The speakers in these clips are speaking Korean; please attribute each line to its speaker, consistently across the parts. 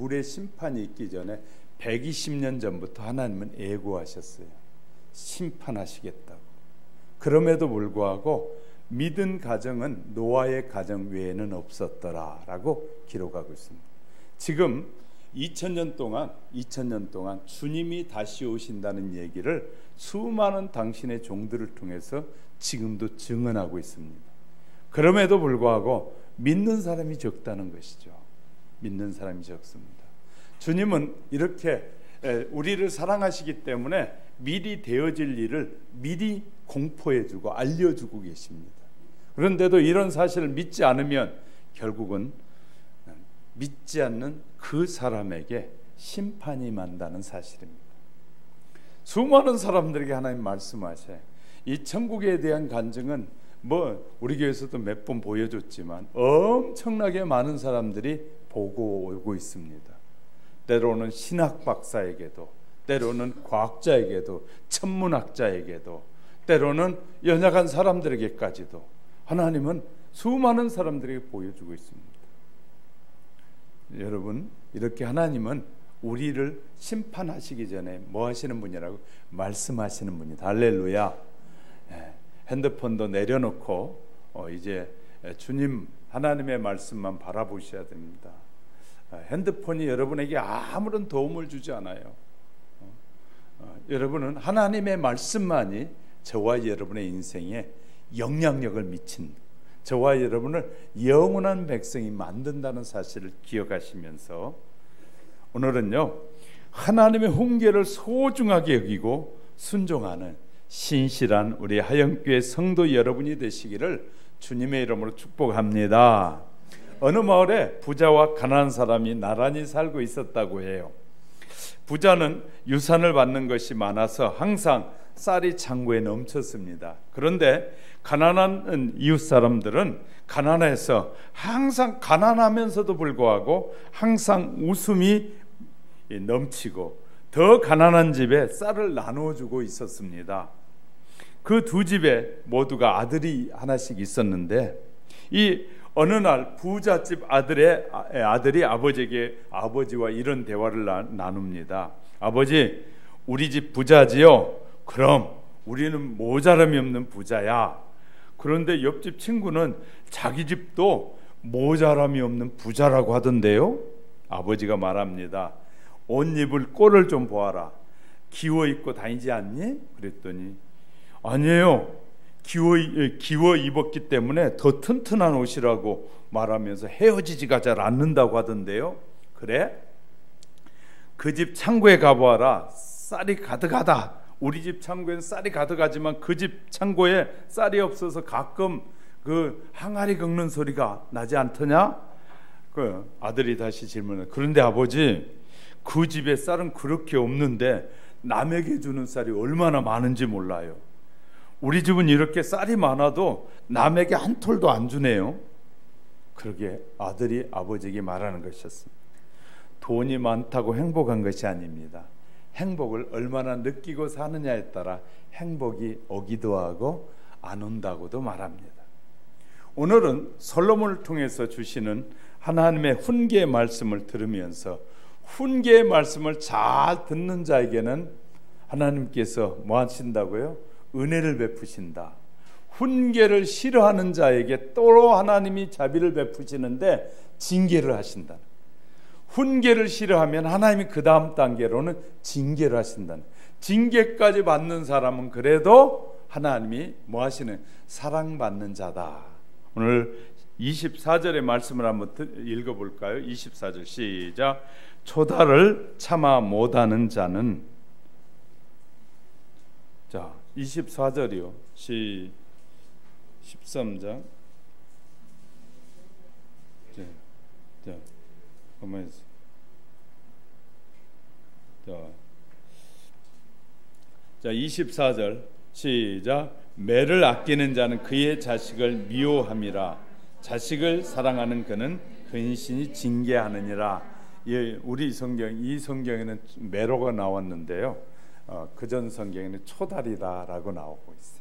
Speaker 1: 물의 심판이 있기 전에 120년 전부터 하나님은 예고하셨어요. 심판하시겠다고. 그럼에도 불구하고 믿은 가정은 노아의 가정 외에는 없었더라라고 기록하고 있습니다. 지금 2000년 동안 주님이 다시 오신다는 얘기를 수많은 당신의 종들을 통해서 지금도 증언하고 있습니다. 그럼에도 불구하고 믿는 사람이 적다는 것이죠. 믿는 사람이 적습니다. 주님은 이렇게 우리를 사랑하시기 때문에 미리 되어질 일을 미리 공포해주고 알려주고 계십니다. 그런데도 이런 사실을 믿지 않으면 결국은 믿지 않는 그 사람에게 심판이 임한다는 사실입니다. 수많은 사람들에게 하나님 말씀하셔요. 이 천국에 대한 간증은 우리 교회에서도 몇 번 보여줬지만 엄청나게 많은 사람들이 보고 오고 있습니다. 때로는 신학 박사에게도, 때로는 과학자에게도, 천문학자에게도, 때로는 연약한 사람들에게까지도 하나님은 수많은 사람들에게 보여주고 있습니다. 여러분, 이렇게 하나님은 우리를 심판하시기 전에 뭐 하시는 분이라고? 말씀하시는 분이다. 할렐루야. 핸드폰도 내려놓고 이제 주님 하나님의 말씀만 바라보셔야 됩니다. 핸드폰이 여러분에게 아무런 도움을 주지 않아요. 여러분은 하나님의 말씀만이 저와 여러분의 인생에 영향력을 미친, 저와 여러분을 영원한 백성이 만든다는 사실을 기억하시면서 오늘은요, 하나님의 훈계를 소중하게 여기고 순종하는 신실한 우리 하영교회 성도 여러분이 되시기를 주님의 이름으로 축복합니다. 어느 마을에 부자와 가난한 사람이 나란히 살고 있었다고 해요. 부자는 유산을 받는 것이 많아서 항상 쌀이 창고에 넘쳤습니다. 그런데 가난한 이웃 사람들은 가난해서 항상 가난하면서도 불구하고 항상 웃음이 넘치고 더 가난한 집에 쌀을 나누어주고 있었습니다. 그 두 집에 모두가 아들이 하나씩 있었는데 이 어느 날 부잣집 아들이 아버지에게 아버지와 이런 대화를 나눕니다. 아버지, 우리 집 부자지요? 그럼 우리는 모자람이 없는 부자야. 그런데 옆집 친구는 자기 집도 모자람이 없는 부자라고 하던데요. 아버지가 말합니다. 옷 입을 꼴을 좀 보아라. 기워 입고 다니지 않니? 그랬더니 아니에요. 기워 입었기 때문에 더 튼튼한 옷이라고 말하면서 헤어지지가 잘 않는다고 하던데요. 그래? 그 집 창고에 가보아라. 쌀이 가득하다. 우리 집 창고에는 쌀이 가득하지만 그 집 창고에 쌀이 없어서 가끔 그 항아리 긁는 소리가 나지 않더냐? 그 아들이 다시 질문을. 그런데 아버지, 그 집에 쌀은 그렇게 없는데 남에게 주는 쌀이 얼마나 많은지 몰라요. 우리 집은 이렇게 쌀이 많아도 남에게 한 톨도 안 주네요. 그러게 아들이 아버지에게 말하는 것이었습니다. 돈이 많다고 행복한 것이 아닙니다. 행복을 얼마나 느끼고 사느냐에 따라 행복이 오기도 하고 안 온다고도 말합니다. 오늘은 솔로몬을 통해서 주시는 하나님의 훈계의 말씀을 들으면서 훈계의 말씀을 잘 듣는 자에게는 하나님께서 뭐 하신다고요? 은혜를 베푸신다. 훈계를 싫어하는 자에게 또 하나님이 자비를 베푸시는데 징계를 하신다. 훈계를 싫어하면 하나님이 그 다음 단계로는 징계를 하신다. 징계까지 받는 사람은 그래도 하나님이 뭐 하시는? 사랑받는 자다. 오늘 24절의 말씀을 한번 읽어볼까요? 24절 시작. 초달을 참아 못하는 자는, 자 24절이요. 13장. 자, 가만히 있어. 자 24절 시작. 매를 아끼는 자는 그의 자식을 미워함이라. 자식을 사랑하는 그는 근신이 징계하느니라. 우리 성경, 이 성경에는 매로가 나왔는데요. 그전 성경에는 초달이다라고 나오고 있어요.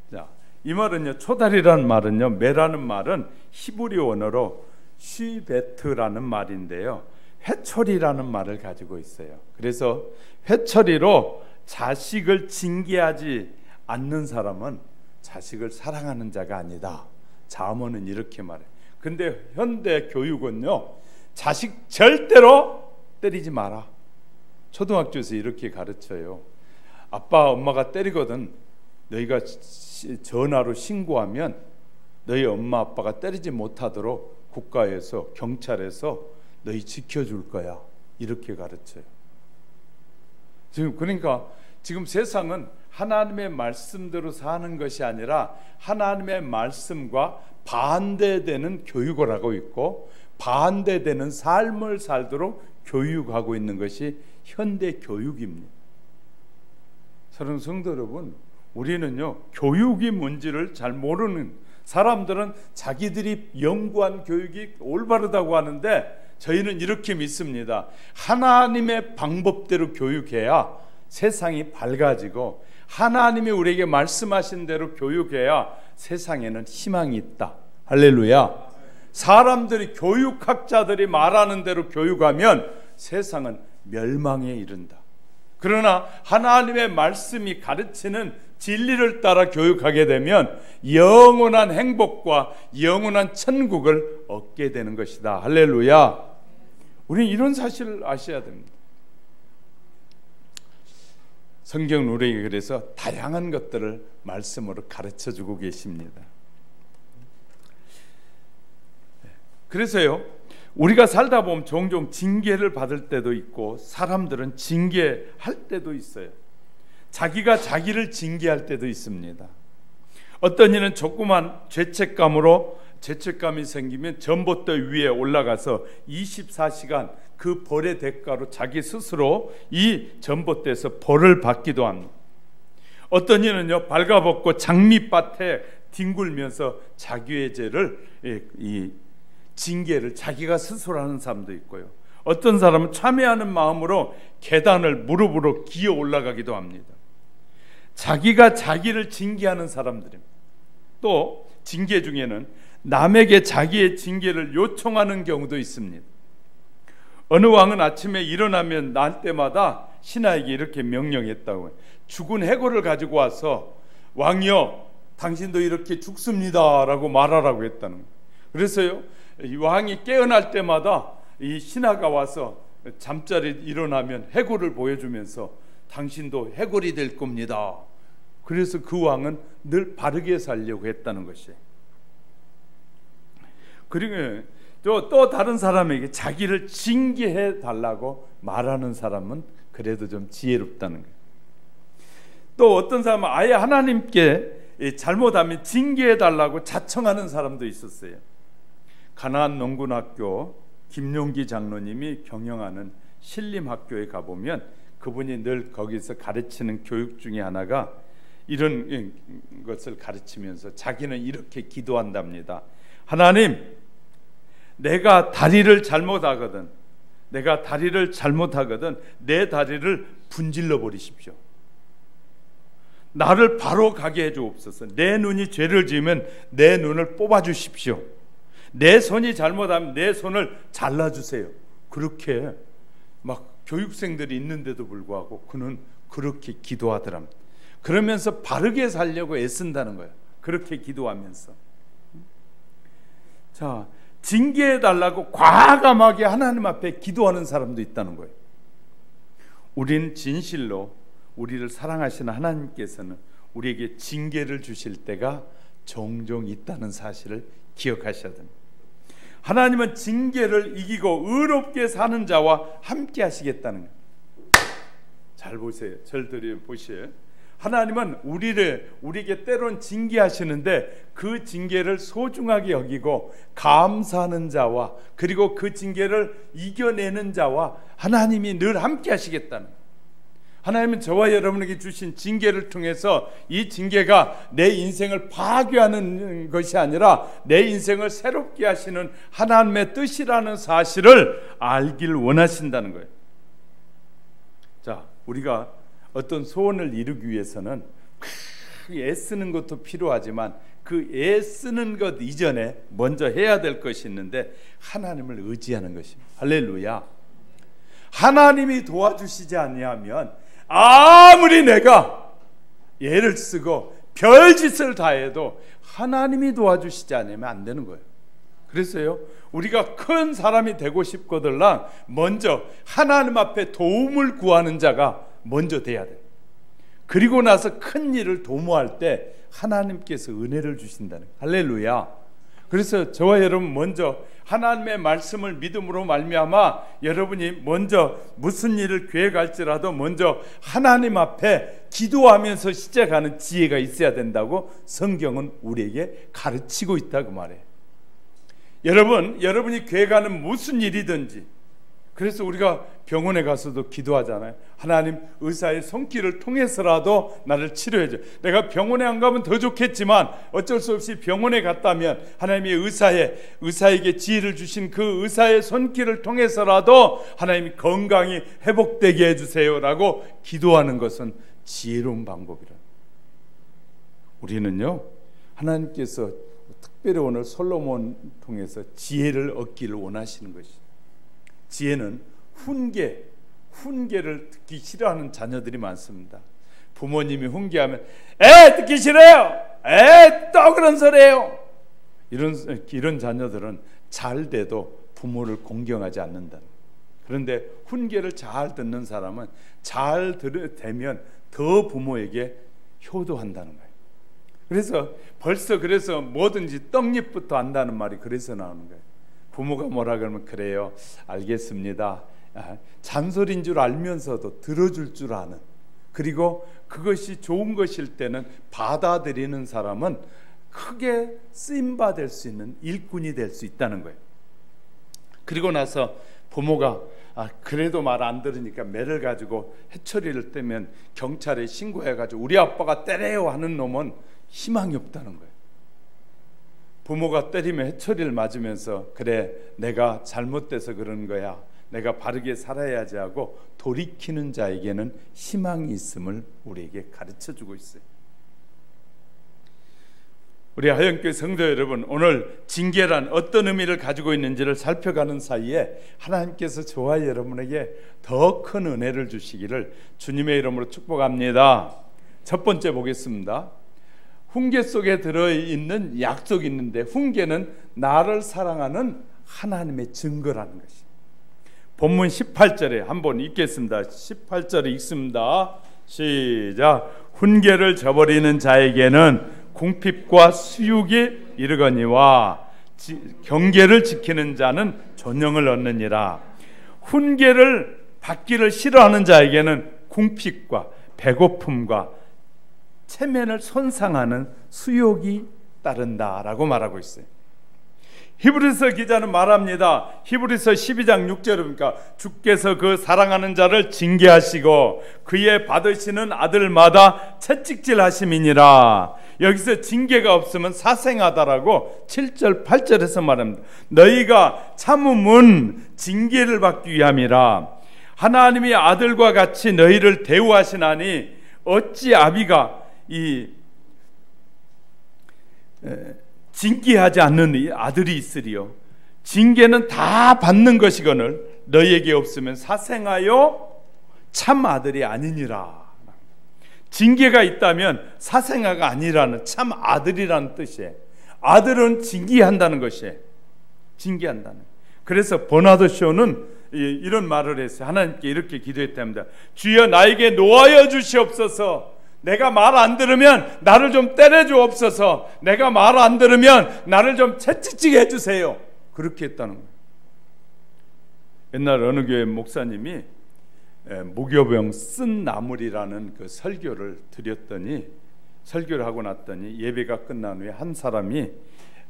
Speaker 1: 자, 이 말은요, 초달이라는 말은요, 매라는 말은 히브리 언어로 쉬베트라는 말인데요, 회초리라는 말을 가지고 있어요. 그래서 회초리로 자식을 징계하지 않는 사람은 자식을 사랑하는 자가 아니다. 잠언은 이렇게 말해요. 근데 현대 교육은요, 자식 절대로 때리지 마라. 초등학교에서 이렇게 가르쳐요. 아빠 엄마가 때리거든 너희가 전화로 신고하면 너희 엄마 아빠가 때리지 못하도록 국가에서 경찰에서 너희 지켜줄 거야. 이렇게 가르쳐요. 그러니까 지금 세상은 하나님의 말씀대로 사는 것이 아니라 하나님의 말씀과 반대되는 교육을 하고 있고 반대되는 삶을 살도록 교육하고 있는 것이 현대 교육입니다. 사랑하는 성도 여러분, 우리는요 교육이 뭔지를 잘 모르는 사람들은 자기들이 연구한 교육이 올바르다고 하는데 저희는 이렇게 믿습니다. 하나님의 방법대로 교육해야 세상이 밝아지고 하나님이 우리에게 말씀하신 대로 교육해야 세상에는 희망이 있다. 할렐루야. 사람들이 교육학자들이 말하는 대로 교육하면 세상은 멸망에 이른다. 그러나 하나님의 말씀이 가르치는 진리를 따라 교육하게 되면 영원한 행복과 영원한 천국을 얻게 되는 것이다. 할렐루야. 우리는 이런 사실을 아셔야 됩니다. 성경은 우리에게 그래서 다양한 것들을 말씀으로 가르쳐주고 계십니다. 그래서요, 우리가 살다 보면 종종 징계를 받을 때도 있고 사람들은 징계할 때도 있어요. 자기가 자기를 징계할 때도 있습니다. 어떤 이는 조그만 죄책감이 생기면 전봇대 위에 올라가서 24시간 그 벌의 대가로 자기 스스로 이 전봇대에서 벌을 받기도 합니다. 어떤 이는요 발가벗고 장미밭에 뒹굴면서 자기의 죄를 이 징계를 자기가 스스로 하는 사람도 있고요. 어떤 사람은 참회하는 마음으로 계단을 무릎으로 기어 올라가기도 합니다. 자기가 자기를 징계하는 사람들입니다. 또 징계 중에는 남에게 자기의 징계를 요청하는 경우도 있습니다. 어느 왕은 아침에 일어나면 날 때마다 신하에게 이렇게 명령했다고 해요. 죽은 해골을 가지고 와서 왕이여 당신도 이렇게 죽습니다 라고 말하라고 했다는 거예요. 그래서요 이 왕이 깨어날 때마다 이 신하가 와서 잠자리 일어나면 해골을 보여주면서 당신도 해골이 될 겁니다. 그래서 그 왕은 늘 바르게 살려고 했다는 것이에요. 그리고 또 다른 사람에게 자기를 징계해 달라고 말하는 사람은 그래도 좀 지혜롭다는 거예요. 또 어떤 사람은 아예 하나님께 잘못하면 징계해 달라고 자청하는 사람도 있었어요. 가나안 농군학교 김용기 장로님이 경영하는 신림학교에 가보면 그분이 늘 거기서 가르치는 교육 중에 하나가 이런 것을 가르치면서 자기는 이렇게 기도한답니다. 하나님, 내가 다리를 잘못하거든 내 다리를 분질러 버리십시오. 나를 바로 가게 해주옵소서. 내 눈이 죄를 지으면 내 눈을 뽑아주십시오. 내 손이 잘못하면 내 손을 잘라주세요. 그렇게 막 교육생들이 있는데도 불구하고 그는 그렇게 기도하더랍니다. 그러면서 바르게 살려고 애쓴다는 거예요. 그렇게 기도하면서. 자, 징계해달라고 과감하게 하나님 앞에 기도하는 사람도 있다는 거예요. 우리는 진실로 우리를 사랑하시는 하나님께서는 우리에게 징계를 주실 때가 종종 있다는 사실을 기억하셔야 됩니다. 하나님은 징계를 이기고 의롭게 사는 자와 함께 하시겠다는 거예요. 잘 보세요. 절들이 보시에요. 하나님은 우리에게 때론 징계하시는데 그 징계를 소중하게 여기고 감사하는 자와 그리고 그 징계를 이겨내는 자와 하나님이 늘 함께 하시겠다는 거예요. 하나님은 저와 여러분에게 주신 징계를 통해서 이 징계가 내 인생을 파괴하는 것이 아니라 내 인생을 새롭게 하시는 하나님의 뜻이라는 사실을 알길 원하신다는 거예요. 자, 우리가 어떤 소원을 이루기 위해서는 애쓰는 것도 필요하지만 그 애쓰는 것 이전에 먼저 해야 될 것이 있는데 하나님을 의지하는 것입니다. 할렐루야. 하나님이 도와주시지 아니하면 아무리 내가 애를 쓰고 별짓을 다해도 하나님이 도와주시지 않으면 안 되는 거예요. 그래서요, 우리가 큰 사람이 되고 싶거들랑 먼저 하나님 앞에 도움을 구하는 자가 먼저 돼야 돼요. 그리고 나서 큰 일을 도모할 때 하나님께서 은혜를 주신다는 거예요. 할렐루야. 그래서 저와 여러분 먼저 하나님의 말씀을 믿음으로 말미암아 여러분이 먼저 무슨 일을 계획할지라도 먼저 하나님 앞에 기도하면서 시작하는 지혜가 있어야 된다고 성경은 우리에게 가르치고 있다고 말해요. 여러분이 계획하는 무슨 일이든지, 그래서 우리가 병원에 가서도 기도하잖아요. 하나님, 의사의 손길을 통해서라도 나를 치료해줘. 내가 병원에 안 가면 더 좋겠지만 어쩔 수 없이 병원에 갔다면 하나님이 의사에게 지혜를 주신 그 의사의 손길을 통해서라도 하나님이 건강이 회복되게 해주세요라고 기도하는 것은 지혜로운 방법이라. 우리는요, 하나님께서 특별히 오늘 솔로몬 통해서 지혜를 얻기를 원하시는 것이죠. 지혜는 훈계를 듣기 싫어하는 자녀들이 많습니다. 부모님이 훈계하면 듣기 싫어요. 또 그런 소리예요. 이런 자녀들은 잘 돼도 부모를 공경하지 않는다. 그런데 훈계를 잘 듣는 사람은 잘 되면 더 부모에게 효도한다는 거예요. 그래서 뭐든지 떡잎부터 안다는 말이 그래서 나오는 거예요. 부모가 뭐라 그러면 그래요, 알겠습니다, 잔소리인 줄 알면서도 들어줄 줄 아는, 그리고 그것이 좋은 것일 때는 받아들이는 사람은 크게 쓰임받을 수 있는 일꾼이 될 수 있다는 거예요. 그리고 나서 부모가 그래도 말 안 들으니까 매를 가지고 해초리를 떼면 경찰에 신고해가지고 우리 아빠가 때려요 하는 놈은 희망이 없다는 거예요. 부모가 때리면 해초리를 맞으면서 그래, 내가 잘못돼서 그런 거야, 내가 바르게 살아야지 하고 돌이키는 자에게는 희망이 있음을 우리에게 가르쳐주고 있어요. 우리 하영교회 성도 여러분, 오늘 징계란 어떤 의미를 가지고 있는지를 살펴가는 사이에 하나님께서 저와 여러분에게 더 큰 은혜를 주시기를 주님의 이름으로 축복합니다. 첫 번째 보겠습니다. 훈계 속에 들어있는 약속이 있는데, 훈계는 나를 사랑하는 하나님의 증거라는 것이. 본문 18절에 한번 읽겠습니다. 18절에 읽습니다. 시작. 훈계를 저버리는 자에게는 궁핍과 수욕이 이르거니와 경계를 지키는 자는 존영을 얻느니라. 훈계를 받기를 싫어하는 자에게는 궁핍과 배고픔과 체면을 손상하는 수욕이 따른다라고 말하고 있어요. 히브리서 기자는 말합니다. 히브리서 12장 6절에 보니까 주께서 그 사랑하는 자를 징계하시고 그의 받으시는 아들마다 채찍질 하심이니라. 여기서 징계가 없으면 사생하다라고 7절 8절에서 말합니다. 너희가 참음은 징계를 받기 위함이라. 하나님이 아들과 같이 너희를 대우하시나니 어찌 아비가 징계하지 않는 이 아들이 있으리요. 징계는 다 받는 것이거늘 너희에게 없으면 사생하여 참 아들이 아니니라. 징계가 있다면 사생아가 아니라는 참 아들이라는 뜻이에요. 아들은 징계한다는 것이에요. 징계한다는. 그래서 버나드 쇼는 이런 말을 했어요. 하나님께 이렇게 기도했답니다. 주여, 나에게 노하여 주시옵소서. 내가 말 안 들으면 나를 좀 때려 주옵소서. 내가 말 안 들으면 나를 좀 채찍질게 해주세요. 그렇게 했다는 거예요. 옛날 어느 교회 목사님이 무교병 쓴 나물이라는 그 설교를 드렸더니, 설교를 하고 났더니 예배가 끝난 후에 한 사람이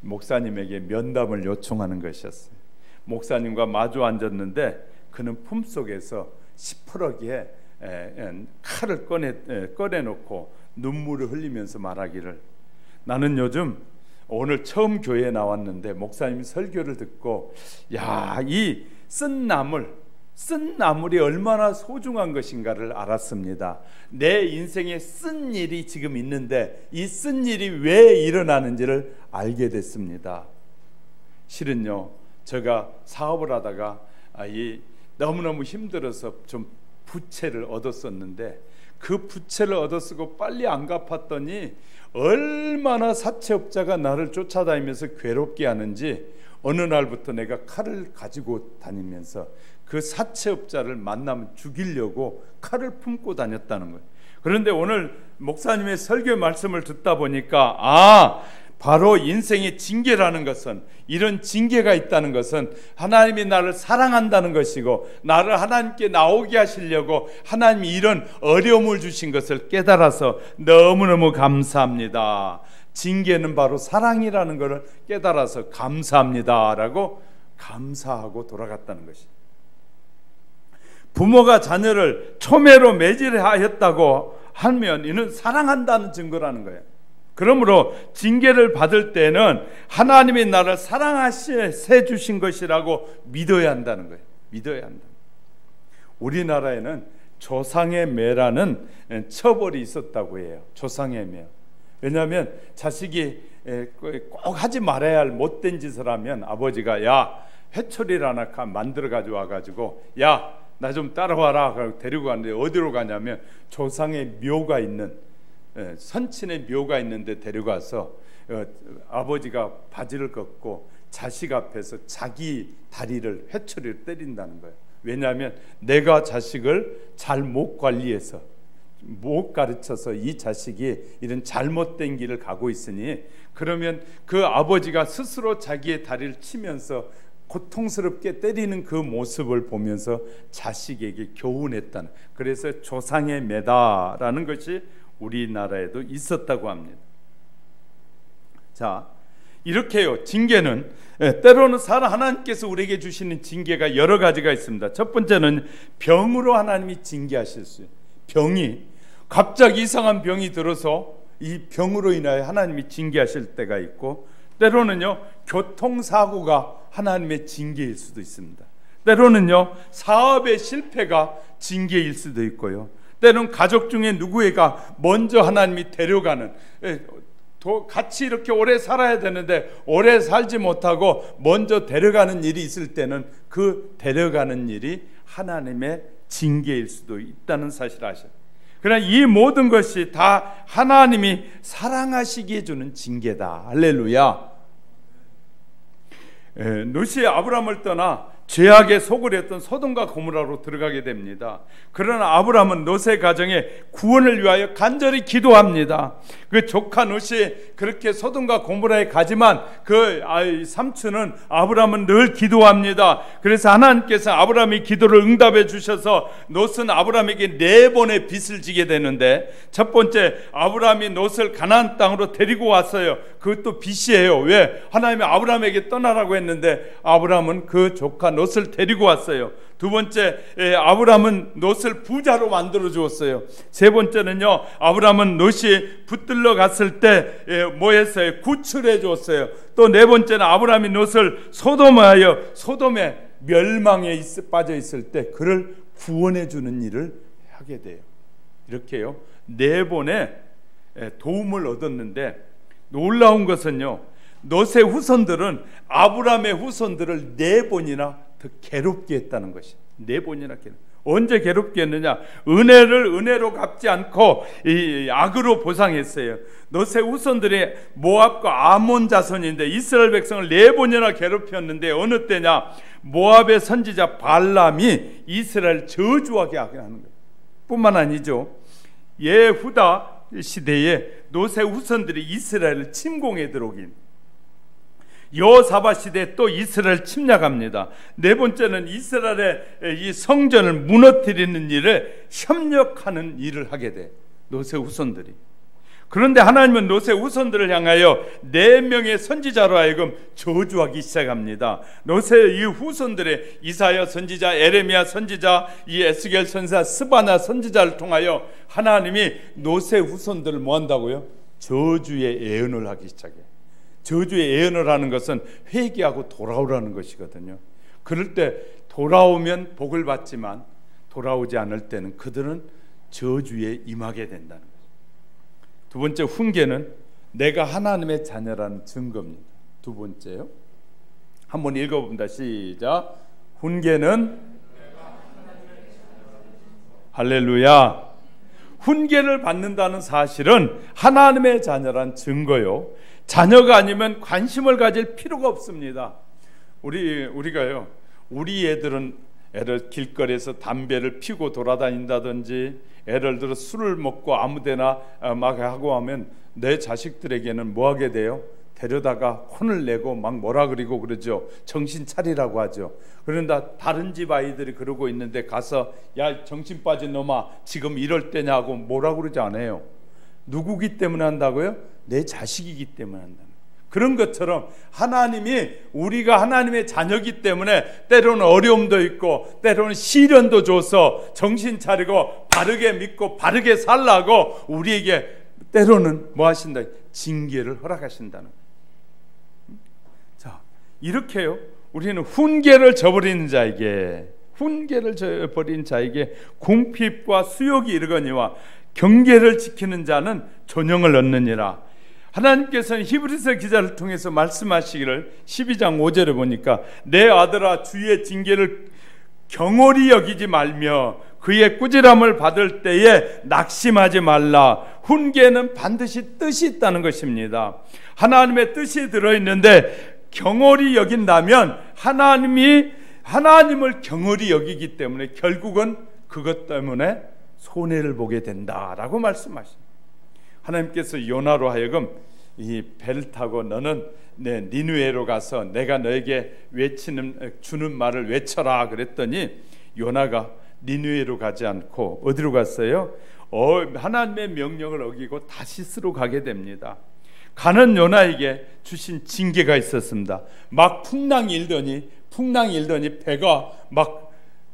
Speaker 1: 목사님에게 면담을 요청하는 것이었어요. 목사님과 마주 앉았는데 그는 품속에서 시퍼렇게 칼을 꺼내놓고 눈물을 흘리면서 말하기를, 나는 요즘 오늘 처음 교회에 나왔는데 목사님이 설교를 듣고 이 쓴 나물, 쓴 나물이 얼마나 소중한 것인가를 알았습니다. 내 인생에 쓴 일이 지금 있는데 이 쓴 일이 왜 일어나는지를 알게 됐습니다. 실은요, 제가 사업을 하다가 너무너무 힘들어서 좀 부채를 얻었었는데 그 부채를 얻어쓰고 빨리 안 갚았더니 얼마나 사채업자가 나를 쫓아다니면서 괴롭게 하는지 어느 날부터 내가 칼을 가지고 다니면서 그 사채업자를 만나면 죽이려고 칼을 품고 다녔다는 거예요. 그런데 오늘 목사님의 설교 말씀을 듣다 보니까 바로 인생의 징계라는 것은, 이런 징계가 있다는 것은 하나님이 나를 사랑한다는 것이고 나를 하나님께 나오게 하시려고 하나님이 이런 어려움을 주신 것을 깨달아서 너무너무 감사합니다. 징계는 바로 사랑이라는 것을 깨달아서 감사합니다라고 감사하고 돌아갔다는 것이. 부모가 자녀를 초매로 매질하였다고 하면 이는 사랑한다는 증거라는 거예요. 그러므로 징계를 받을 때는 하나님이 나를 사랑하셔 주신 것이라고 믿어야 한다는 거예요. 믿어야 한다. 우리나라에는 조상의 매라는 처벌이 있었다고 해요. 조상의 매. 왜냐하면 자식이 꼭 하지 말아야 할 못된 짓을 하면 아버지가 야, 회초리를 하나 만들어 가지고 와가지고 야, 나 좀 따라와라 데리고 가는데 어디로 가냐면 조상의 묘가 있는, 선친의 묘가 있는데 데려가서 아버지가 바지를 걷고 자식 앞에서 자기 다리를 회초리를 때린다는 거예요. 왜냐하면 내가 자식을 잘 못 관리해서 못 가르쳐서 이 자식이 이런 잘못된 길을 가고 있으니, 그러면 그 아버지가 스스로 자기의 다리를 치면서 고통스럽게 때리는 그 모습을 보면서 자식에게 교훈했다는, 그래서 조상의 매다라는 것이 우리나라에도 있었다고 합니다. 자, 이렇게요, 징계는 때로는 하나님께서 우리에게 주시는 징계가 여러 가지가 있습니다. 첫 번째는 병으로 하나님이 징계하실 수 있어요. 병이 갑자기 이상한 병이 들어서 이 병으로 인하여 하나님이 징계하실 때가 있고, 때로는요 교통사고가 하나님의 징계일 수도 있습니다. 때로는요 사업의 실패가 징계일 수도 있고요, 때로는 가족 중에 누구에가 먼저 하나님이 데려가는, 같이 이렇게 오래 살아야 되는데 오래 살지 못하고 먼저 데려가는 일이 있을 때는 그 데려가는 일이 하나님의 징계일 수도 있다는 사실을 아셔요. 그러나 이 모든 것이 다 하나님이 사랑하시기에 주는 징계다. 할렐루야. 롯이 아브람을 떠나 죄악에 속을 했던 소돔과 고모라로 들어가게 됩니다. 그러나 아브람은 롯의 가정에 구원을 위하여 간절히 기도합니다. 그 조카 롯이 그렇게 소돔과 고모라에 가지만 그 삼촌은 아브람은 늘 기도합니다. 그래서 하나님께서 아브람의 기도를 응답해 주셔서 롯은 아브람에게 4번의 빚을 지게 되는데, 첫 번째 아브람이 롯을 가나안 땅으로 데리고 왔어요. 그것도 빚이에요. 왜? 하나님이 아브람에게 떠나라고 했는데 아브람은 그 조카 롯을 데리고 왔어요. 두 번째, 아브람은 롯을 부자로 만들어 주었어요. 세 번째는요, 아브람은 롯이 붙들러 갔을 때 뭐 했어요? 구출해 주었어요. 또 네 번째는 아브람이 롯을 소돔의 멸망에 빠져 있을 때 그를 구원해 주는 일을 하게 돼요. 이렇게요 4번의 도움을 얻었는데, 놀라운 것은요 롯의 후손들은 아브람의 후손들을 4번이나 더 괴롭게 했다는 것이. 4번이나 언제 괴롭게 했느냐? 은혜를 은혜로 갚지 않고 이 악으로 보상했어요. 롯의 후손들이 모압과 아몬 자손인데 이스라엘 백성을 4번이나 괴롭혔는데 어느 때냐? 모압의 선지자 발람이 이스라엘 저주하게 하는 거예요. 뿐만 아니죠, 예후다 시대에 롯의 후손들이 이스라엘을 침공해 들어오긴, 여호사밧 시대에 또 이스라엘 침략합니다. 네 번째는 이스라엘의 이 성전을 무너뜨리는 일에 협력하는 일을 하게 돼, 롯의 후손들이. 그런데 하나님은 롯의 후손들을 향하여 4명의 선지자로 하여금 저주하기 시작합니다. 롯의 이 후손들의 이사야 선지자, 에레미야 선지자, 이 에스겔 선지자, 스바나 선지자를 통하여 하나님이 롯의 후손들을 뭐 한다고요? 저주의 예언을 하기 시작해요. 저주의 예언을 하는 것은 회개하고 돌아오라는 것이거든요. 그럴 때 돌아오면 복을 받지만 돌아오지 않을 때는 그들은 저주에 임하게 된다는 거예요. 두 번째, 훈계는 내가 하나님의 자녀라는 증거입니다. 두 번째요. 한번 읽어봅니다. 시작. 훈계는 할렐루야. 훈계를 받는다는 사실은 하나님의 자녀란 증거요. 자녀가 아니면 관심을 가질 필요가 없습니다. 우리가요. 우리 애들은 길거리에서 담배를 피우고 돌아다닌다든지 애를 들어 술을 먹고 아무데나 막 하고 하면 내 자식들에게는 뭐 하게 돼요? 데려다가 혼을 내고 막 뭐라 그러고 그러죠. 정신 차리라고 하죠. 그런데 다른 집 아이들이 그러고 있는데 가서 야 정신 빠진 놈아 지금 이럴 때냐고 뭐라 그러지 않아요. 누구기 때문에 한다고요? 내 자식이기 때문에 한다는 거예요. 그런 것처럼 하나님이 우리가 하나님의 자녀이기 때문에 때로는 어려움도 있고 때로는 시련도 줘서 정신 차리고 바르게 믿고 바르게 살라고 우리에게 때로는 뭐 하신다? 징계를 허락하신다는 거예요. 자, 이렇게요. 우리는 훈계를 저버리는 자에게 궁핍과 수욕이 이르거니와 경계를 지키는 자는 존영을 얻느니라. 하나님께서는 히브리서 기자를 통해서 말씀하시기를 12장 5절에 보니까 내 아들아 주의 징계를 경홀히 여기지 말며 그의 꾸지람을 받을 때에 낙심하지 말라. 훈계는 반드시 뜻이 있다는 것입니다. 하나님의 뜻이 들어있는데 경홀히 여긴다면 하나님을 경홀히 여기기 때문에 결국은 그것 때문에 손해를 보게 된다라고 말씀하십니다. 하나님께서 요나로 하여금 이 배를 타고 너는 니느웨로 가서 내가 너에게 주는 말을 외쳐라 그랬더니 요나가 니느웨로 가지 않고 어디로 갔어요? 하나님의 명령을 어기고 다시스로 가게 됩니다. 가는 요나에게 주신 징계가 있었습니다. 막 풍랑이 일더니 배가 막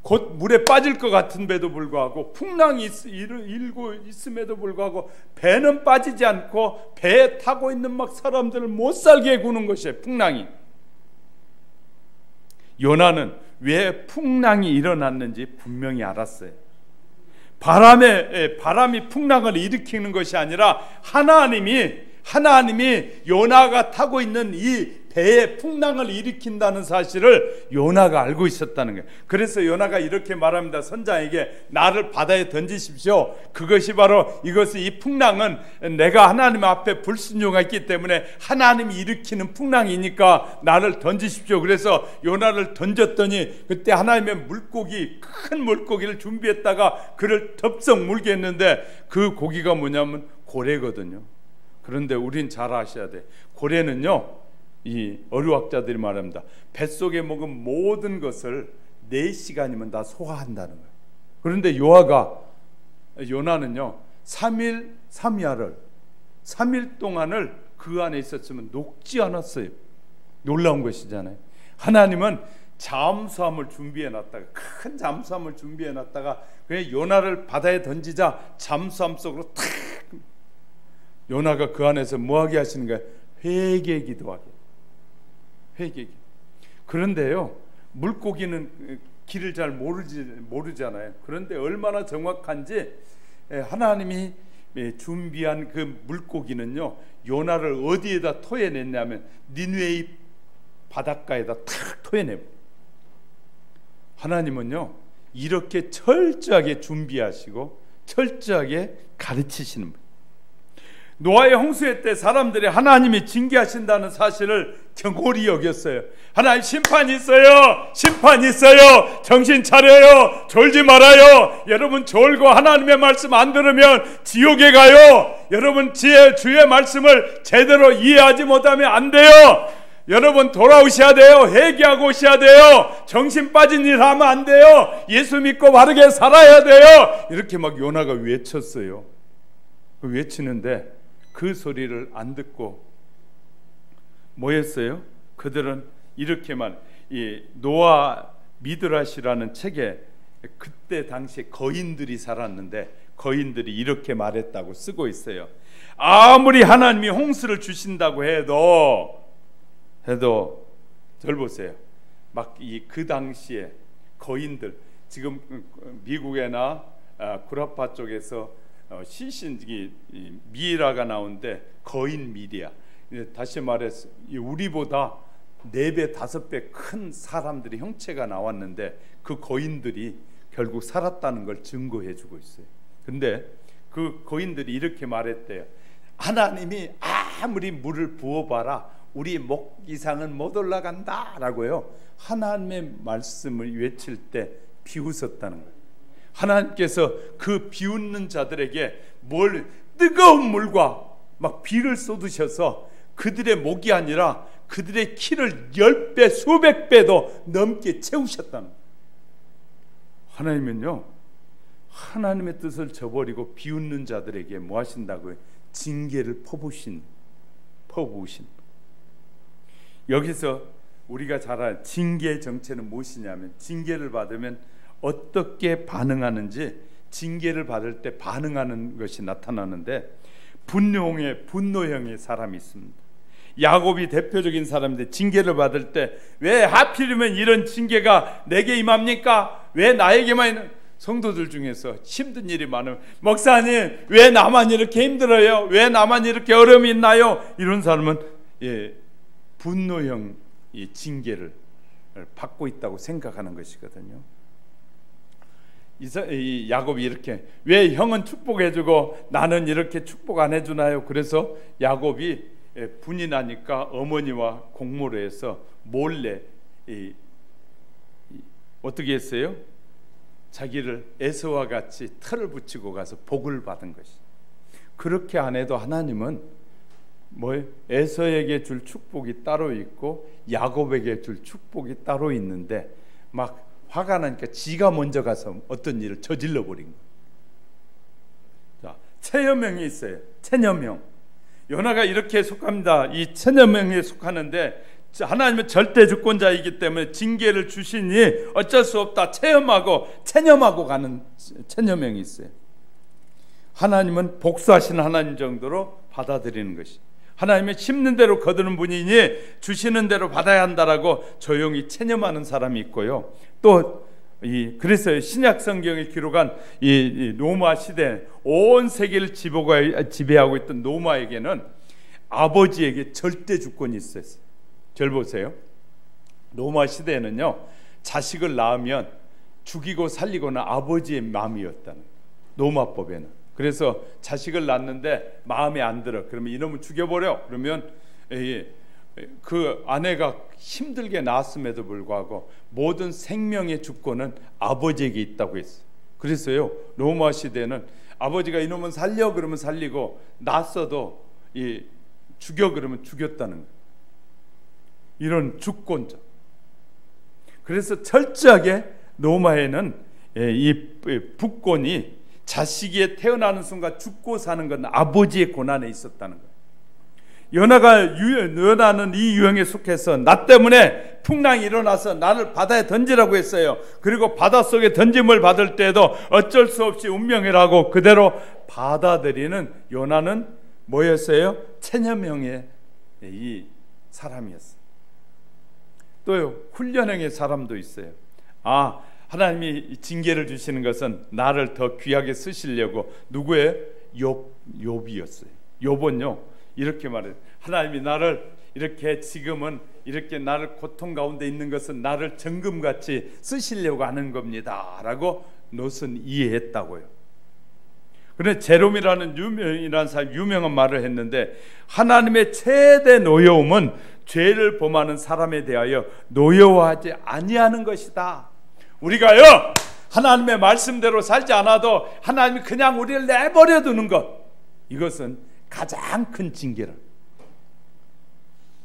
Speaker 1: 곧 물에 빠질 것 같은데도 불구하고 풍랑이 일고 있음에도 불구하고 배는 빠지지 않고 배에 타고 있는 막 사람들을 못 살게 구는 것이에요. 풍랑이. 요나는 왜 풍랑이 일어났는지 분명히 알았어요. 바람이 풍랑을 일으키는 것이 아니라 하나님이 요나가 타고 있는 이 배에 풍랑을 일으킨다는 사실을 요나가 알고 있었다는 거예요. 그래서 요나가 이렇게 말합니다. 선장에게 나를 바다에 던지십시오. 그것이 바로 이 풍랑은 내가 하나님 앞에 불순종했기 때문에 하나님이 일으키는 풍랑이니까 나를 던지십시오. 그래서 요나를 던졌더니 그때 하나님의 큰 물고기를 준비했다가 그를 덥석 물게 했는데 그 고기가 뭐냐면 고래거든요. 그런데 우린 잘 아셔야 돼. 고래는요, 이 어류학자들이 말합니다. 뱃속에 먹은 모든 것을 4시간이면 다 소화한다는 거예요. 그런데 요나는요 3일 3일 동안을 그 안에 있었으면 녹지 않았어요. 놀라운 것이잖아요. 하나님은 잠수함을 준비해놨다가 큰 잠수함을 준비해놨다가 그냥 요나를 바다에 던지자 잠수함 속으로 탁 요나가 그 안에서 뭐하게 하시는 거예요? 회개 기도하게. 그런데요 물고기는 길을 잘 모르잖아요. 그런데 얼마나 정확한지 하나님이 준비한 그 물고기는요 요나를 어디에다 토해냈냐면 니느웨의 바닷가에다 탁 토해내고. 하나님은요 이렇게 철저하게 준비하시고 철저하게 가르치시는 분. 노아의 홍수의 때 사람들이 하나님이 징계하신다는 사실을 경홀히 여겼어요. 하나님 심판이 있어요. 정신 차려요. 졸지 말아요. 여러분 졸고 하나님의 말씀 안 들으면 지옥에 가요. 여러분 주의 말씀을 제대로 이해하지 못하면 안 돼요. 여러분 돌아오셔야 돼요. 회개하고 오셔야 돼요. 정신 빠진 일 하면 안 돼요. 예수 믿고 바르게 살아야 돼요. 이렇게 막 요나가 외쳤어요. 외치는데 그 소리를 안 듣고 뭐였어요? 그들은 이렇게만 이 노아 미드라시라는 책에 그때 당시에 거인들이 살았는데 거인들이 이렇게 말했다고 쓰고 있어요. 아무리 하나님이 홍수를 주신다고 해도 절 보세요. 막 그 당시에 거인들, 지금 미국이나 구라파 쪽에서 시신이 미이라가 나오는데 거인 미리야. 다시 말해서 우리보다 4배 5배 큰 사람들이 형체가 나왔는데 그 거인들이 결국 살았다는 걸 증거해주고 있어요. 근데 그 거인들이 이렇게 말했대요. 하나님이 아무리 물을 부어봐라 우리 목 이상은 못 올라간다 라고요. 하나님의 말씀을 외칠 때 비웃었다는 거예요. 하나님께서 그 비웃는 자들에게 뜨거운 물과 막 비를 쏟으셔서 그들의 목이 아니라 그들의 키를 10배 수백 배도 넘게 채우셨다는 거예요. 하나님은요, 하나님의 뜻을 저버리고 비웃는 자들에게 뭐 하신다고요? 징계를 퍼부으신. 여기서 우리가 잘 아는 징계의 정체는 무엇이냐면, 징계를 받으면 어떻게 반응하는지, 징계를 받을 때 반응하는 것이 나타나는데, 분노형의 사람이 있습니다. 야곱이 대표적인 사람인데, 징계를 받을 때 왜 하필이면 이런 징계가 내게 임합니까? 왜 나에게만? 성도들 중에서 힘든 일이 많으면, 목사님 왜 나만 이렇게 힘들어요? 왜 나만 이렇게 어려움이 있나요? 이런 사람은 분노형 이 징계를 받고 있다고 생각하는 것이거든요. 이 야곱이 이렇게, 왜 형은 축복해주고 나는 이렇게 축복 안 해주나요? 그래서 야곱이 분이 나니까 어머니와 공모를 해서 몰래 어떻게 했어요? 자기를 에서와 같이 털을 붙이고 가서 복을 받은 것이. 그렇게 안 해도 하나님은 에서에게 줄 축복이 따로 있고 야곱에게 줄 축복이 따로 있는데, 막 화가 나니까 지가 먼저 가서 어떤 일을 저질러 버린 거예요. 자, 체녀명이 있어요. 체녀명. 요나가 이렇게 속합니다. 이 체녀명에 속하는데, 하나님은 절대 주권자이기 때문에 징계를 주시니 어쩔 수 없다. 체념하고 가는 체녀명이 있어요. 하나님은 복수하시는 하나님 정도로 받아들이는 것이, 하나님은 심는 대로 거두는 분이니 주시는 대로 받아야 한다라고 조용히 체념하는 사람이 있고요. 또 그래서 신약 성경에 기록한 이 로마 시대 온 세계를 지배하고 있던 로마에게는 아버지에게 절대 주권이 있었어요. 절 보세요. 로마 시대에는요, 자식을 낳으면 죽이고 살리고는 아버지의 마음이었다는, 로마법에는. 그래서 자식을 낳는데 마음에 안 들어, 그러면 이놈을 죽여버려. 그러면 그 아내가 힘들게 낳았음에도 불구하고 모든 생명의 주권은 아버지에게 있다고 했어요. 그래서요, 로마 시대는 아버지가 이놈은 살려 그러면 살리고, 낳았어도 죽여 그러면 죽였다는 거예요. 이런 주권자. 그래서 철저하게 로마에는 이 부권이 자식이 태어나는 순간 죽고 사는 건 아버지의 권한에 있었다는 거예요. 요나는 이 유형에 속해서 나 때문에 풍랑이 일어나서 나를 바다에 던지라고 했어요. 그리고 바닷속에 던짐을 받을 때도 어쩔 수 없이 운명이라고 그대로 받아들이는 요나는 뭐였어요? 체념형의 이 사람이었어요. 또 훈련형의 사람도 있어요. 하나님이 징계를 주시는 것은 나를 더 귀하게 쓰시려고. 누구예요? 욥이었어요. 욥은요 이렇게 말해요. 하나님이 나를 이렇게, 지금은 이렇게 나를 고통 가운데 있는 것은 나를 정금같이 쓰시려고 하는 겁니다 라고 롯은 이해했다고요. 그런데 제롬이라는 유명한 말을 했는데, 하나님의 최대 노여움은 죄를 범하는 사람에 대하여 노여워하지 아니하는 것이다. 우리가요, 하나님의 말씀대로 살지 않아도 하나님이 그냥 우리를 내버려 두는 것, 이것은 가장 큰 징계라.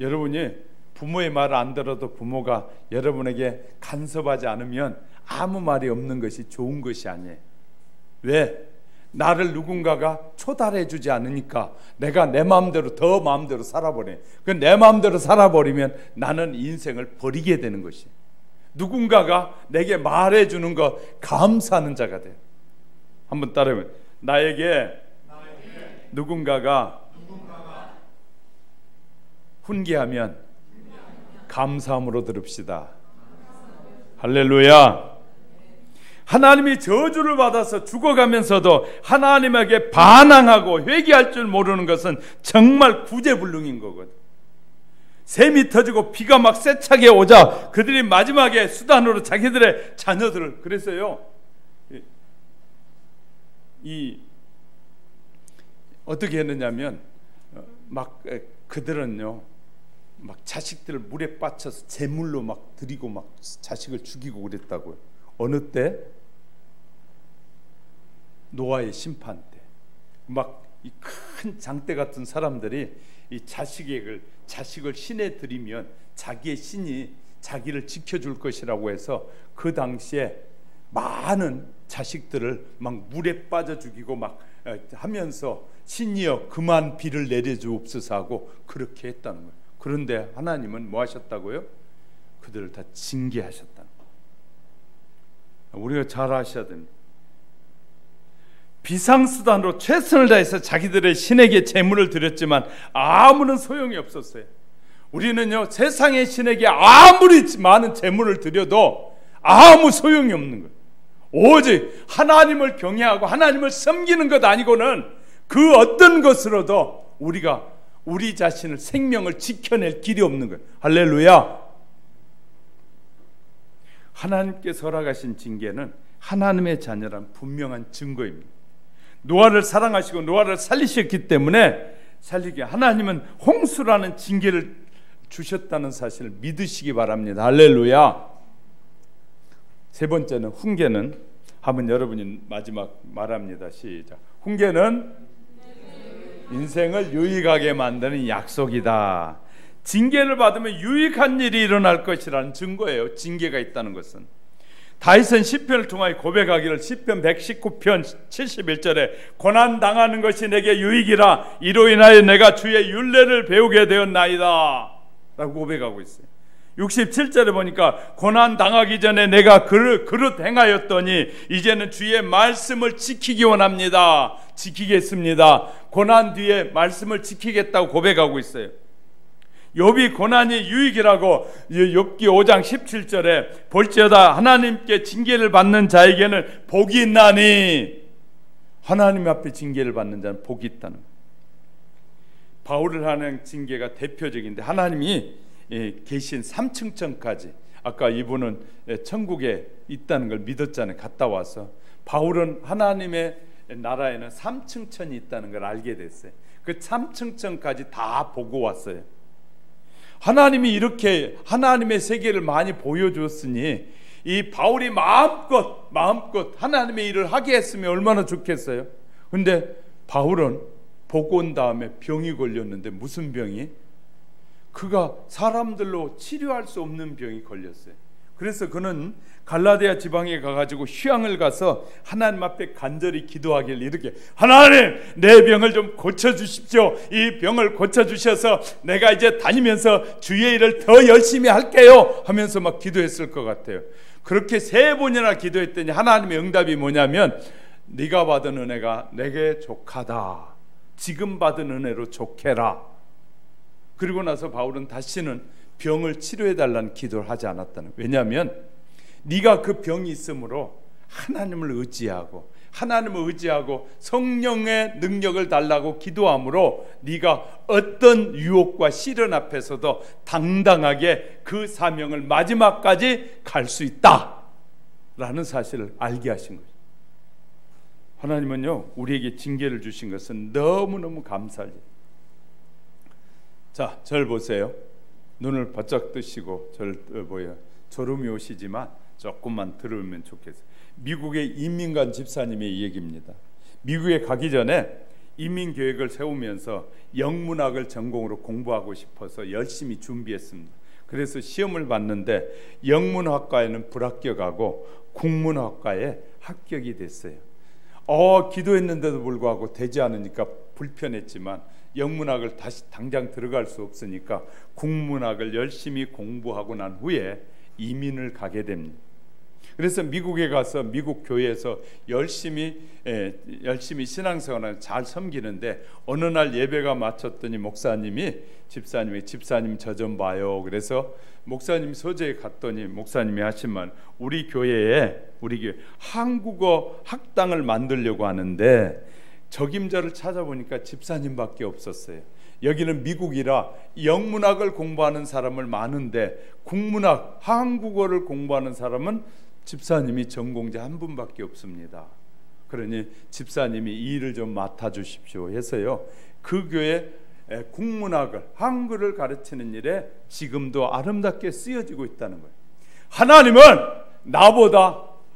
Speaker 1: 여러분이 부모의 말을 안 들어도 부모가 여러분에게 간섭하지 않으면 아무 말이 없는 것이 좋은 것이 아니에요. 왜? 나를 누군가가 초달해 주지 않으니까 내가 내 마음대로 더 마음대로 살아버려. 내 마음대로 살아버리면 나는 인생을 버리게 되는 것이. 누군가가 내게 말해 주는 거 감사하는 자가 돼요. 한번 따라해보면, 나에게 누군가가 훈계하면 감사함으로 들읍시다. 할렐루야. 하나님이 저주를 받아서 죽어가면서도 하나님에게 반항하고 회개할 줄 모르는 것은 정말 구제불능인 거거든. 샘이 터지고 비가 막 세차게 오자 그들이 마지막에 수단으로 자기들의 자녀들을, 그래서요 어떻게 했느냐면 막 그들은요 막 자식들을 물에 빠쳐서 제물로 막 드리고 막 자식을 죽이고 그랬다고요. 어느 때? 노아의 심판 때. 막 이 큰 장대 같은 사람들이 이 자식을 신에 드리면 자기의 신이 자기를 지켜줄 것이라고 해서 그 당시에 많은 자식들을 막 물에 빠져 죽이고 막 하면서 신이여 그만 비를 내려주옵소서 하고 그렇게 했다는 거예요. 그런데 하나님은 뭐 하셨다고요? 그들을 다 징계하셨다는 거예요. 우리가 잘 아셔야 됩니다. 비상수단으로 최선을 다해서 자기들의 신에게 제물을 드렸지만 아무런 소용이 없었어요. 우리는요 세상의 신에게 아무리 많은 제물을 드려도 아무 소용이 없는 거예요. 오직 하나님을 경외하고 하나님을 섬기는 것 아니고는 그 어떤 것으로도 우리가 우리 자신을 생명을 지켜낼 길이 없는 거예요. 할렐루야. 하나님께서 허락하신 징계는 하나님의 자녀란 분명한 증거입니다. 노아를 사랑하시고 노아를 살리셨기 때문에 하나님은 홍수라는 징계를 주셨다는 사실을 믿으시기 바랍니다. 할렐루야. 세 번째는 훈계는, 한번 여러분이 마지막 말합니다. 시작. 훈계는 인생을 유익하게 만드는 약속이다. 징계를 받으면 유익한 일이 일어날 것이라는 증거예요. 징계가 있다는 것은. 다윗은 시편을 통하여 고백하기를 시편 119편 71절에 고난당하는 것이 내게 유익이라 이로 인하여 내가 주의 율례를 배우게 되었나이다 라고 고백하고 있어요. 67절에 보니까 고난당하기 전에 내가 그릇 행하였더니 이제는 주의 말씀을 지키기 원합니다. 지키겠습니다. 고난 뒤에 말씀을 지키겠다고 고백하고 있어요. 욥이 고난이 유익이라고 욥기 5장 17절에 볼지어다 하나님께 징계를 받는 자에게는 복이 있나니, 하나님 앞에 징계를 받는 자는 복이 있다는 거예요. 바울을 하는 징계가 대표적인데 하나님이 계신 3층천까지, 아까 이분은 천국에 있다는 걸 믿었잖아요. 갔다 와서 바울은 하나님의 나라에는 3층천이 있다는 걸 알게 됐어요. 그 3층천까지 다 보고 왔어요. 하나님이 이렇게 하나님의 세계를 많이 보여줬으니 이 바울이 마음껏 하나님의 일을 하게 했으면 얼마나 좋겠어요. 근데 바울은 보고 온 다음에 병이 걸렸는데, 무슨 병이? 그가 사람들로 치료할 수 없는 병이 걸렸어요. 그래서 그는 갈라디아 지방에 가가지고 휴양을 가서 하나님 앞에 간절히 기도하길 이렇게, 하나님 내 병을 좀 고쳐주십시오. 이 병을 고쳐주셔서 내가 이제 다니면서 주의 일을 더 열심히 할게요 하면서 막 기도했을 것 같아요. 그렇게 3번이나 기도했더니 하나님의 응답이 뭐냐면, 네가 받은 은혜가 내게 족하다. 지금 받은 은혜로 족해라. 그리고 나서 바울은 다시는 병을 치료해달라는 기도를 하지 않았다는 거예요. 왜냐하면 네가 그 병이 있으므로 하나님을 의지하고 성령의 능력을 달라고 기도함으로 네가 어떤 유혹과 시련 앞에서도 당당하게 그 사명을 마지막까지 갈 수 있다라는 사실을 알게 하신 거죠. 하나님은요 우리에게 징계를 주신 것은 너무너무 감사할 일. 자, 절 보세요. 눈을 바짝 뜨시고 졸음이 오시지만 조금만 들으면 좋겠어요. 미국의 이민관 집사님의 얘기입니다. 미국에 가기 전에 이민 계획을 세우면서 영문학을 전공으로 공부하고 싶어서 열심히 준비했습니다. 그래서 시험을 봤는데 영문학과에는 불합격하고 국문학과에 합격이 됐어요. 기도했는데도 불구하고 되지 않으니까 불편했지만 영문학을 다시 당장 들어갈 수 없으니까 국문학을 열심히 공부하고 난 후에 이민을 가게 됩니다. 그래서 미국에 가서 미국 교회에서 열심히 신앙생활을 잘 섬기는데 어느 날 예배가 마쳤더니 집사님이 저 좀 봐요. 그래서 목사님 서재에 갔더니 목사님이 하신 말, 우리 교회 한국어 학당을 만들려고 하는데 적임자를 찾아보니까 집사님밖에 없었어요. 여기는 미국이라 영문학을 공부하는 사람을 많은데 국문학, 한국어를 공부하는 사람은 집사님이 전공자 한 분밖에 없습니다. 그러니 집사님이 이 일을 좀 맡아주십시오 해서요, 그 교회 국문학을, 한글을 가르치는 일에 지금도 아름답게 쓰여지고 있다는 거예요.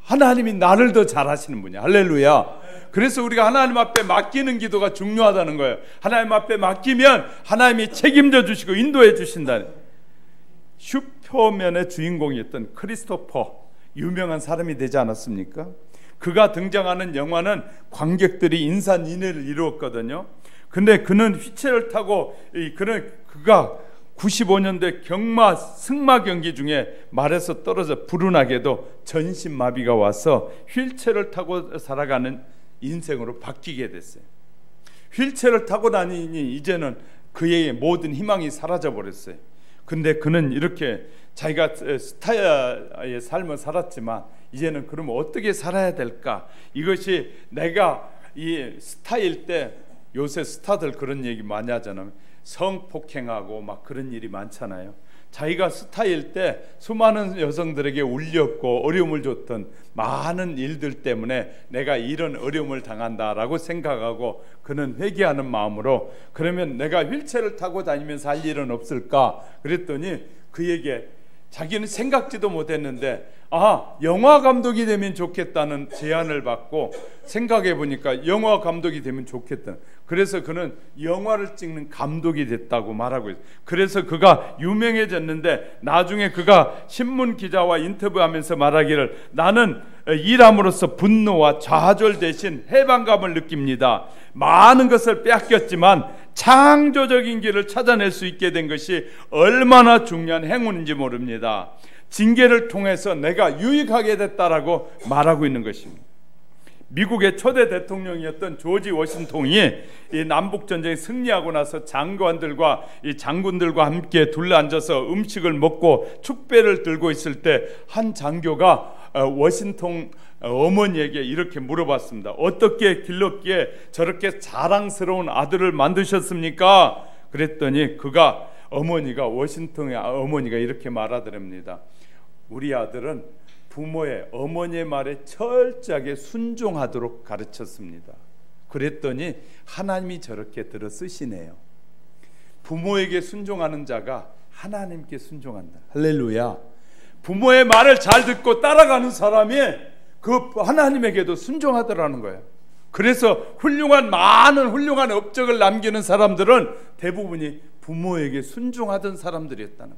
Speaker 1: 하나님이 나를 더 잘하시는 분이야. 할렐루야. 그래서 우리가 하나님 앞에 맡기는 기도가 중요하다는 거예요. 하나님 앞에 맡기면 하나님이 책임져 주시고 인도해 주신다. 슈퍼맨의 주인공이었던 크리스토퍼, 유명한 사람이 되지 않았습니까? 그가 등장하는 영화는 관객들이 인산인해를 이루었거든요. 근데 그는 휘체를 타고 그가 95년대 승마 경기 중에 말에서 떨어져 불운하게도 전신마비가 와서 휠체어를 타고 살아가는 인생으로 바뀌게 됐어요. 휠체어를 타고 다니니 이제는 그의 모든 희망이 사라져 버렸어요. 근데 그는 이렇게 자기가 스타의 삶을 살았지만 이제는 그러면 어떻게 살아야 될까? 이것이 내가 이 스타일 때, 요새 스타들 그런 얘기 많이 하잖아요. 성폭행하고 막 그런 일이 많잖아요. 자기가 스타일 때 수많은 여성들에게 울렸고 어려움을 줬던 많은 일들 때문에 내가 이런 어려움을 당한다라고 생각하고 그는 회개하는 마음으로, 그러면 내가 휠체어를 타고 다니면서 할 일은 없을까? 그랬더니 그에게 자기는 생각지도 못했는데 영화 감독이 되면 좋겠다는 제안을 받고 생각해 보니까 영화 감독이 되면 좋겠다. 그래서 그는 영화를 찍는 감독이 됐다고 말하고 있어요. 그래서 그가 유명해졌는데 나중에 그가 신문 기자와 인터뷰하면서 말하기를, 나는 일함으로써 분노와 좌절 대신 해방감을 느낍니다. 많은 것을 빼앗겼지만 창조적인 길을 찾아낼 수 있게 된 것이 얼마나 중요한 행운인지 모릅니다. 징계를 통해서 내가 유익하게 됐다라고 말하고 있는 것입니다. 미국의 초대 대통령이었던 조지 워싱턴이 이 남북전쟁에 승리하고 나서 장관들과 이 장군들과 함께 둘러앉아서 음식을 먹고 축배를 들고 있을 때 한 장교가 워싱턴 어머니에게 이렇게 물어봤습니다. 어떻게 길렀기에 저렇게 자랑스러운 아들을 만드셨습니까? 그랬더니 워싱턴의 어머니가 이렇게 말하더랍니다. 우리 아들은 어머니의 말에 철저하게 순종하도록 가르쳤습니다. 그랬더니 하나님이 저렇게 들어 쓰시네요. 부모에게 순종하는 자가 하나님께 순종한다. 할렐루야. 부모의 말을 잘 듣고 따라가는 사람이 그 하나님에게도 순종하더라는 거예요. 그래서 많은 훌륭한 업적을 남기는 사람들은 대부분이 부모에게 순종하던 사람들이었다는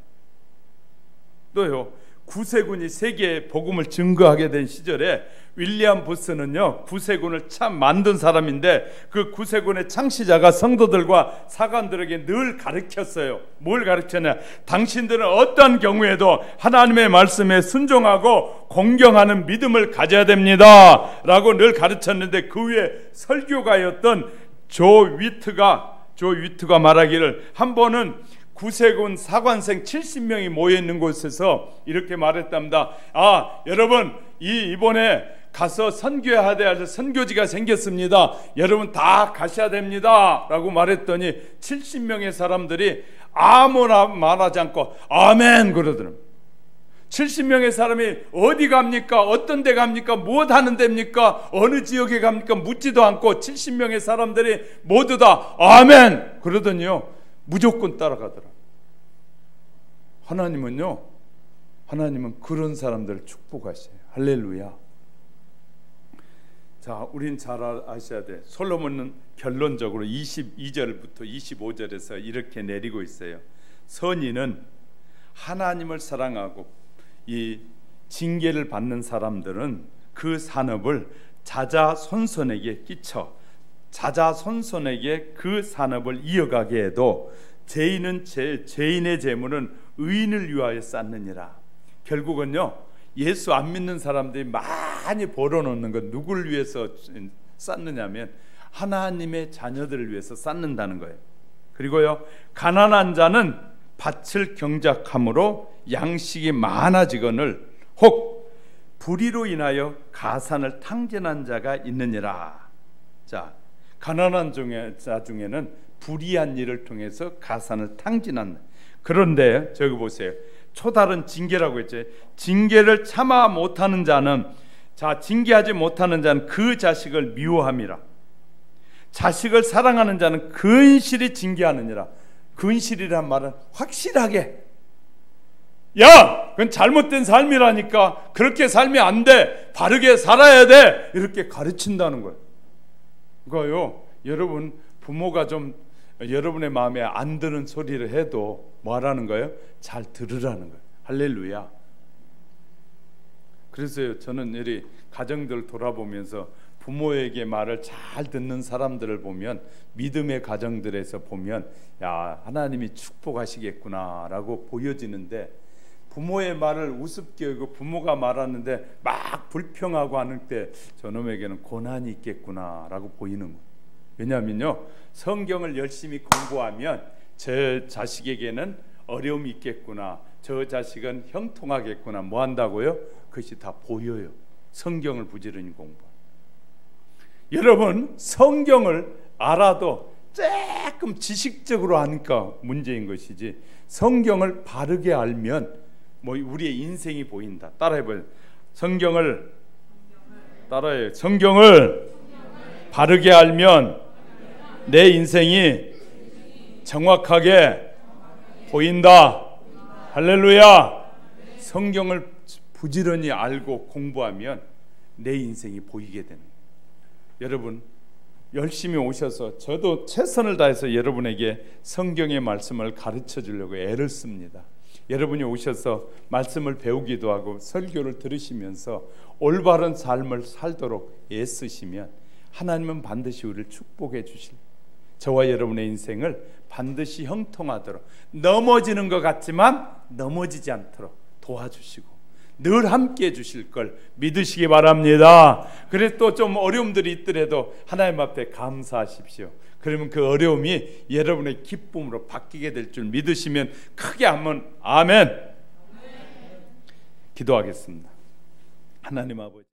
Speaker 1: 거예요. 또요, 구세군이 세계에 복음을 증거하게 된 시절에 윌리엄 부스는요, 구세군을 참 만든 사람인데 그 구세군의 창시자가 성도들과 사관들에게 늘 가르쳤어요. 뭘 가르쳤냐? 당신들은 어떤 경우에도 하나님의 말씀에 순종하고 공경하는 믿음을 가져야 됩니다 라고 늘 가르쳤는데, 그 위에 설교가였던 조 위트가 말하기를, 한 번은 구세군 사관생 70명이 모여있는 곳에서 이렇게 말했답니다. 여러분, 이번에 가서 선교해야 될 선교지가 생겼습니다. 여러분 다 가셔야 됩니다 라고 말했더니 70명의 사람들이 아무나 말하지 않고 아멘 그러더랍니다. 70명의 사람이 어디 갑니까? 어떤 데 갑니까? 무엇 하는 데입니까? 어느 지역에 갑니까? 묻지도 않고 70명의 사람들이 모두 다 아멘 그러더니요, 무조건 따라가더라. 하나님은 그런 사람들을 축복하셔요. 할렐루야. 자, 우린 잘 아셔야 돼. 솔로몬은 결론적으로 22절부터 25절에서 이렇게 내리고 있어요. 선인은 하나님을 사랑하고 이 징계를 받는 사람들은 그 산업을 자자손손에게 끼쳐 자자손손에게 그 산업을 이어가게 해도 죄인의 재물은 의인을 위하여 쌓느니라. 결국은요, 예수 안 믿는 사람들이 많이 벌어놓는 건 누굴 위해서 쌓느냐면 하나님의 자녀들을 위해서 쌓는다는 거예요. 그리고요, 가난한 자는 밭을 경작함으로 양식이 많아지거늘 혹 불의로 인하여 가산을 탕진한 자가 있느니라. 자, 가난한 자 중에는 불의한 일을 통해서 가산을 탕진한다. 그런데 저기 보세요. 초다른 징계라고 했죠. 징계를 참아 못하는 자는, 자, 징계하지 못하는 자는 그 자식을 미워함이라. 자식을 사랑하는 자는 근실히 징계하느니라. 근실이란 말은 확실하게, 야, 그건 잘못된 삶이라니까, 그렇게 살면 안 돼, 바르게 살아야 돼, 이렇게 가르친다는 거예요. 그거요, 여러분 부모가 좀 여러분의 마음에 안 드는 소리를 해도 뭐 하라는 거예요? 잘 들으라는 거예요. 할렐루야. 그래서 저는 이리 가정들 돌아보면서 부모에게 말을 잘 듣는 사람들을 보면, 믿음의 가정들에서 보면, 야, 하나님이 축복하시겠구나 라고 보여지는데, 부모의 말을 우습게 여기고 부모가 말하는데 막 불평하고 하는 때 저놈에게는 고난이 있겠구나 라고 보이는 거예요. 왜냐하면요, 성경을 열심히 공부하면 저 자식에게는 어려움이 있겠구나, 저 자식은 형통하겠구나, 뭐 한다고요? 그것이 다 보여요. 성경을 부지런히 공부. 여러분, 성경을 알아도 조금 지식적으로 하니까 문제인 것이지, 성경을 바르게 알면 뭐 우리의 인생이 보인다. 따라해봐요. 성경을 따라해요. 성경을 바르게 알면 내 인생이 정확하게 보인다. 할렐루야. 성경을 부지런히 알고 공부하면 내 인생이 보이게 되는 거예요. 여러분, 열심히 오셔서 저도 최선을 다해서 여러분에게 성경의 말씀을 가르쳐 주려고 애를 씁니다. 여러분이 오셔서 말씀을 배우기도 하고 설교를 들으시면서 올바른 삶을 살도록 애쓰시면 하나님은 반드시 우리를 축복해 주실, 저와 여러분의 인생을 반드시 형통하도록, 넘어지는 것 같지만 넘어지지 않도록 도와주시고 늘 함께 해주실 걸 믿으시기 바랍니다. 그래서 또 좀 어려움들이 있더라도 하나님 앞에 감사하십시오. 그러면 그 어려움이 여러분의 기쁨으로 바뀌게 될 줄 믿으시면 크게 한번 아멘. 기도하겠습니다. 하나님 아버지,